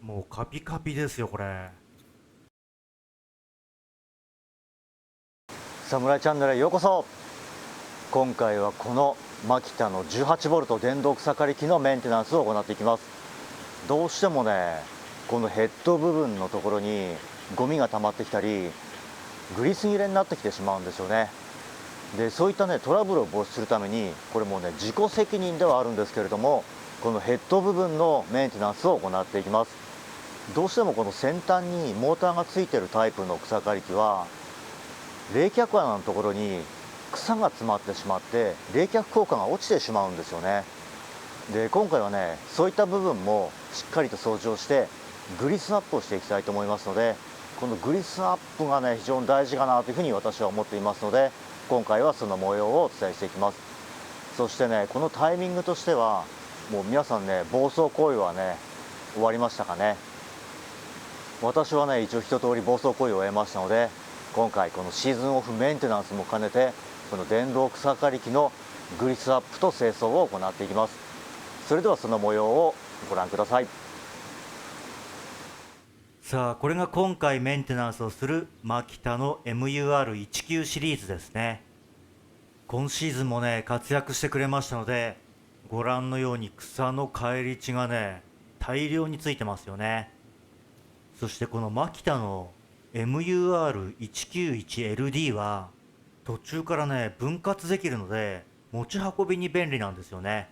もうカピカピですよこれ。サムライチャンネルへようこそ。今回はこのマキタの 18V 電動草刈り機のメンテナンスを行っていきます。どうしてもね、このヘッド部分のところにゴミが溜まってきたりグリス切れになってきてしまうんですよね。でそういったねトラブルを防止するために、これもね自己責任ではあるんですけれども、このヘッド部分のメンテナンスを行っていきます。どうしてもこの先端にモーターがついているタイプの草刈り機は冷却穴のところに草が詰まってしまって冷却効果が落ちてしまうんですよね。で今回はねそういった部分もしっかりと掃除をしてグリスアップをしていきたいと思いますので、このグリスアップがね非常に大事かなというふうに私は思っていますので、今回はその模様をお伝えしていきます。そしてねこのタイミングとしてはもう皆さんね暴走行為はね終わりましたかね。私はね一応一通り暴走行為を終えましたので、今回このシーズンオフメンテナンスも兼ねてこの電動草刈り機のグリスアップと清掃を行っていきます。それではその模様をご覧ください。さあこれが今回メンテナンスをするマキタの MUR19 シリーズですね。今シーズンもね活躍してくれましたので、ご覧のように草の返り血がね大量についてますよね。そしてこのマキタの MUR191LD は途中からね分割できるので持ち運びに便利なんですよね。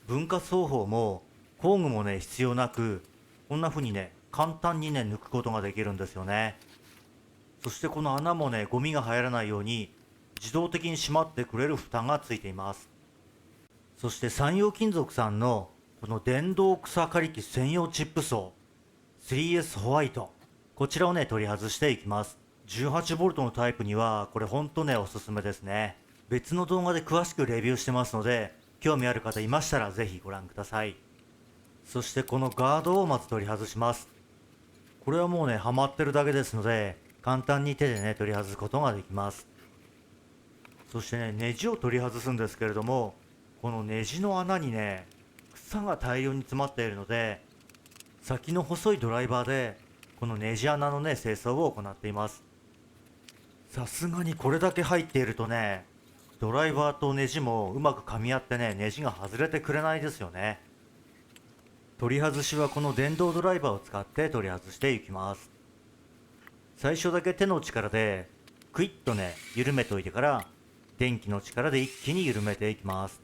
分割方法も工具もね必要なく、こんな風にね簡単にね抜くことができるんですよね。そしてこの穴もねゴミが入らないように自動的に閉まってくれる蓋がついています。そして山陽金属さんのこの電動草刈り機専用チップ層 3S ホワイト、こちらをね取り外していきます。 18V のタイプにはこれほんとねおすすめですね。別の動画で詳しくレビューしてますので、興味ある方いましたらぜひご覧ください。そしてこのガードをまず取り外します。これはもうねはまってるだけですので簡単に手でね取り外すことができます。そしてねネジを取り外すんですけれども、このネジの穴にね草が大量に詰まっているので、先の細いドライバーでこのネジ穴のね清掃を行っています。さすがにこれだけ入っているとね、ドライバーとネジもうまく噛み合ってねネジが外れてくれないですよね。取り外しはこの電動ドライバーを使って取り外していきます。最初だけ手の力でクイッとね緩めておいてから、電気の力で一気に緩めていきます。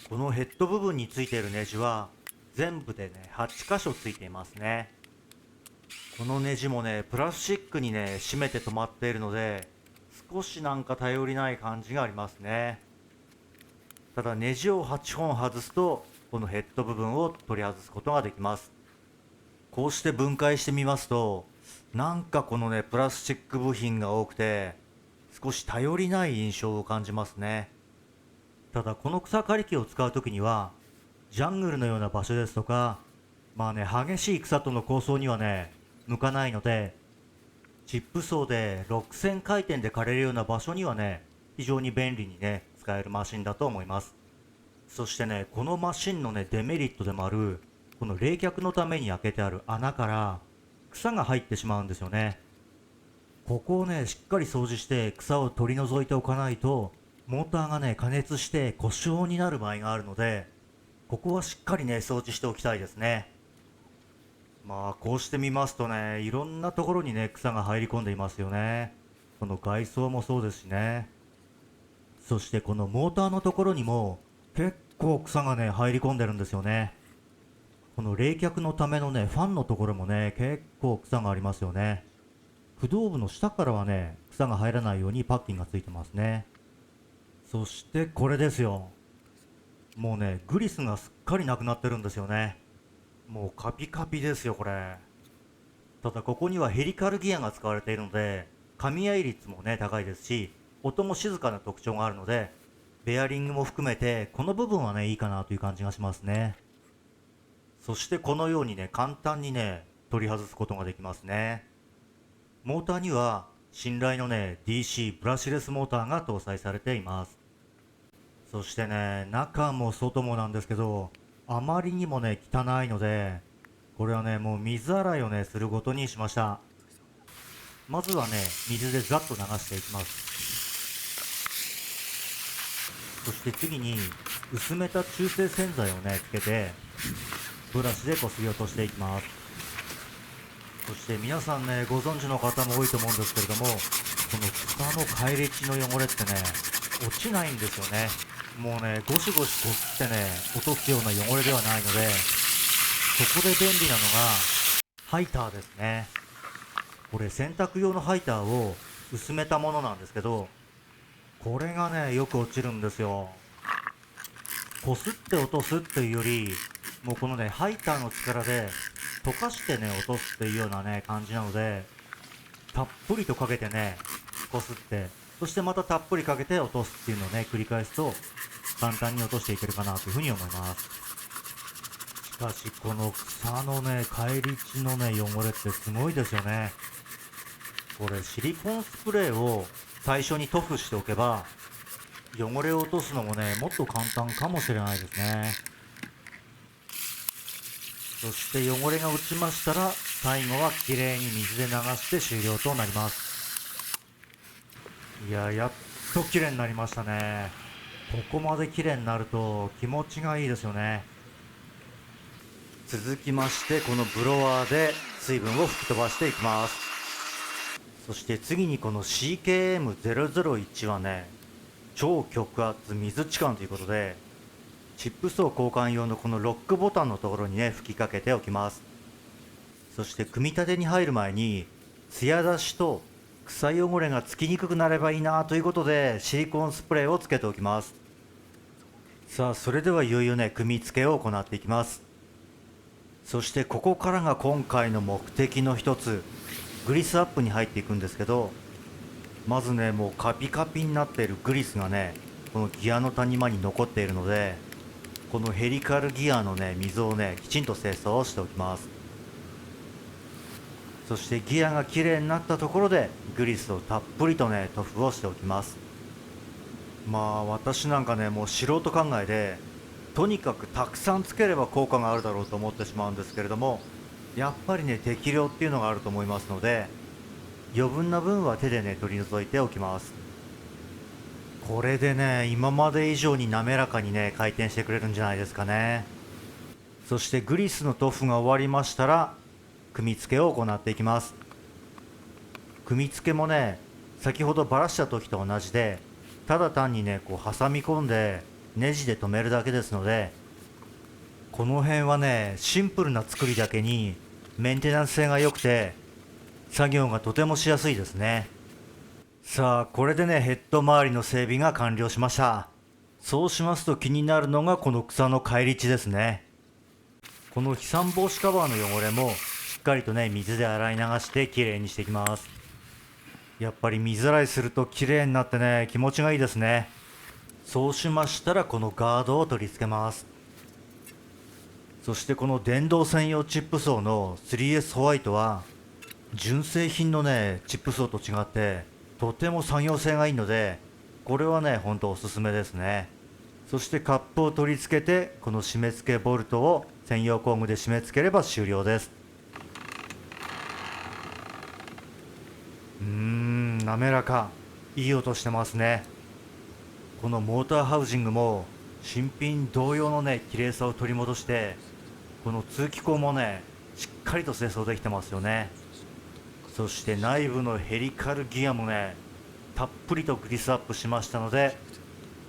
このヘッド部分についているネジは全部でね8箇所ついていますね。このネジもねプラスチックにね締めて止まっているので、少しなんか頼りない感じがありますね。ただネジを8本外すとこのヘッド部分を取り外すことができます。こうして分解してみますと、なんかこのねプラスチック部品が多くて少し頼りない印象を感じますね。ただこの草刈り機を使う時にはジャングルのような場所ですとか、まあね激しい草との構想にはね向かないので、チップ層で6000回転で刈れるような場所にはね非常に便利にね使えるマシンだと思います。そしてねこのマシンのねデメリットでもあるこの冷却のために開けてある穴から草が入ってしまうんですよね。ここをねしっかり掃除して草を取り除いておかないと、モーターがね加熱して故障になる場合があるので、ここはしっかりね掃除しておきたいですね。まあこうしてみますとね、いろんなところにね草が入り込んでいますよね。この外装もそうですしね。そしてこのモーターのところにも結構草がね入り込んでるんですよね。この冷却のためのねファンのところもね結構草がありますよね。駆動部の下からはね草が入らないようにパッキンがついてますね。そしてこれですよ。もうねグリスがすっかりなくなってるんですよね。もうカピカピですよこれ。ただここにはヘリカルギアが使われているので、噛み合い率もね高いですし、音も静かな特徴があるので、ベアリングも含めてこの部分はねいいかなという感じがしますね。そしてこのようにね簡単にね取り外すことができますね。モーターには信頼のね DC ブラシレスモーターが搭載されています。そしてね中も外もなんですけど、あまりにもね汚いので、これはね、もう水洗いをね、することにしました。まずはね、水でざっと流していきます。そして次に、薄めた中性洗剤をね、つけて、ブラシでこすり落としていきます。そして皆さんね、ご存知の方も多いと思うんですけれども、この草の返り血の汚れってね、落ちないんですよね。もうね、ゴシゴシこすってね、落とすような汚れではないので、そこで便利なのが、ハイターですね。これ洗濯用のハイターを薄めたものなんですけど、これがね、よく落ちるんですよ。こすって落とすっていうより、もうこのね、ハイターの力で溶かしてね、落とすっていうようなね、感じなので、たっぷりとかけてね、こすって、そしてまたたっぷりかけて落とすっていうのをね、繰り返すと、簡単に落としていけるかなというふうに思います。しかし、この草のね、返り血のね、汚れってすごいですよね。これ、シリコンスプレーを最初に塗布しておけば、汚れを落とすのもね、もっと簡単かもしれないですね。そして汚れが落ちましたら、最後はきれいに水で流して終了となります。いや、やっときれいになりましたね。ここまできれいになると気持ちがいいですよね。続きまして、このブロワーで水分を吹き飛ばしていきます。そして次にこの CKM001 はね、超極圧水置換ということで、チップ層交換用のこのロックボタンのところにね、吹きかけておきます。そして組み立てに入る前に、艶出しと草汚れがつきにくくなればいいなということで、シリコンスプレーをつけておきます。さあ、それではいよいよね、組み付けを行っていきます。そしてここからが今回の目的の一つ、グリスアップに入っていくんですけど、まずね、もうカピカピになっているグリスがね、このギアの谷間に残っているので、このヘリカルギアのね、溝をね、きちんと清掃しておきます。そしてギアがきれいになったところで、グリスをたっぷりとね、塗布をしておきます。まあ私なんかね、もう素人考えで、とにかくたくさんつければ効果があるだろうと思ってしまうんですけれども、やっぱりね、適量っていうのがあると思いますので、余分な分は手でね、取り除いておきます。これでね、今まで以上に滑らかにね、回転してくれるんじゃないですかね。そしてグリスの塗布が終わりましたら、組み付けを行っていきます。組み付けもね、先ほどバラした時と同じで、ただ単にね、こう挟み込んでネジで留めるだけですので、この辺はね、シンプルな作りだけにメンテナンス性が良くて、作業がとてもしやすいですね。さあ、これでね、ヘッド周りの整備が完了しました。そうしますと気になるのがこの草の返り血ですね。この飛散防止カバーの汚れもしっかりとね、水で洗い流してきれいにしていきます。やっぱり水洗いするときれいになってね、気持ちがいいですね。そうしましたらこのガードを取り付けます。そしてこの電動専用チップ層の 3S ホワイトは純正品のね、チップ層と違ってとても作業性がいいので、これはね、ほんとおすすめですね。そしてカップを取り付けて、この締め付けボルトを専用工具で締め付ければ終了です。滑らか、いい音してますね。このモーターハウジングも新品同様のね、綺麗さを取り戻して、この通気口もね、しっかりと清掃できてますよね。そして内部のヘリカルギアもね、たっぷりとグリスアップしましたので、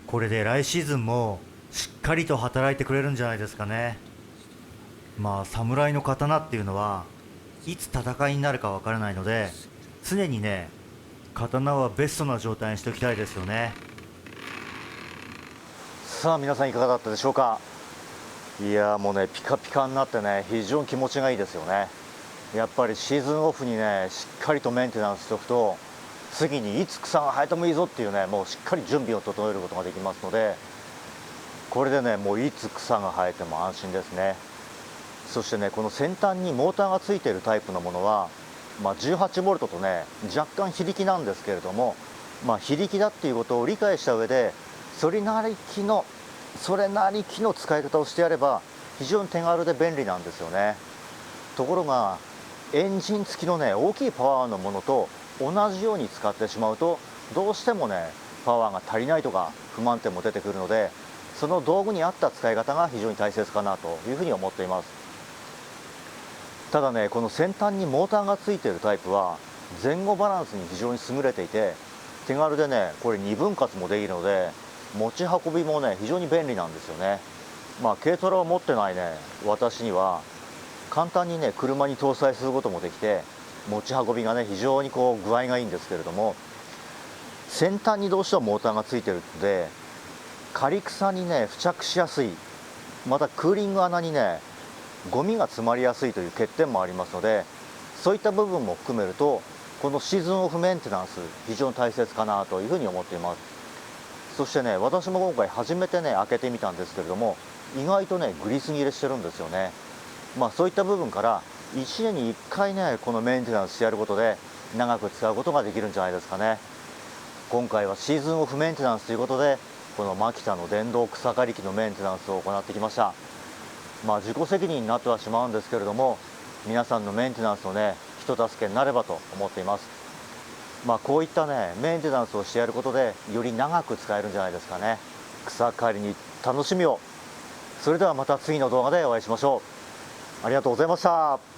これで来シーズンもしっかりと働いてくれるんじゃないですかね。まあ侍の刀っていうのはいつ戦いになるかわからないので、常にね、刀はベストな状態にしておきたいですよね。さあ皆さんいかがだったでしょうか。いやもうね、ピカピカになってね、非常に気持ちがいいですよね。やっぱりシーズンオフにね、しっかりとメンテナンスしておくと、次にいつ草が生えてもいいぞっていうね、もうしっかり準備を整えることができますので、これでね、もういつ草が生えても安心ですね。そしてね、この先端にモーターがついているタイプのものは、18ボルトとね、若干非力なんですけれども、非力だっていうことを理解した上で、それなりきの使い方をしてやれば非常に手軽で便利なんですよね。ところがエンジン付きのね大きいパワーのものと同じように使ってしまうとどうしてもねパワーが足りないとか不満点も出てくるので、その道具に合った使い方が非常に大切かなというふうに思っています。ただね、この先端にモーターがついているタイプは前後バランスに非常に優れていて、手軽でねこれ2分割もできるので持ち運びもね非常に便利なんですよね。軽トラを持ってないね私には簡単にね車に搭載することもできて、持ち運びがね非常にこう具合がいいんですけれども、先端にどうしてもモーターがついてるので刈草にね付着しやすい、またクーリング穴にねゴミが詰まりやすいという欠点もありますので、そういった部分も含めるとこのシーズンオフメンテナンス非常に大切かなというふうに思っています。そしてね、私も今回初めてね開けてみたんですけれども、意外とねグリス切れしてるんですよね。そういった部分から1年に1回ねこのメンテナンスしてやることで長く使うことができるんじゃないですかね。今回はシーズンオフメンテナンスということで、このマキタの電動草刈り機のメンテナンスを行ってきました。自己責任になってはしまうんですけれども、皆さんのメンテナンスのね人助けになればと思っています。こういったねメンテナンスをしてやることでより長く使えるんじゃないですかね。草刈りに楽しみを。それではまた次の動画でお会いしましょう。ありがとうございました。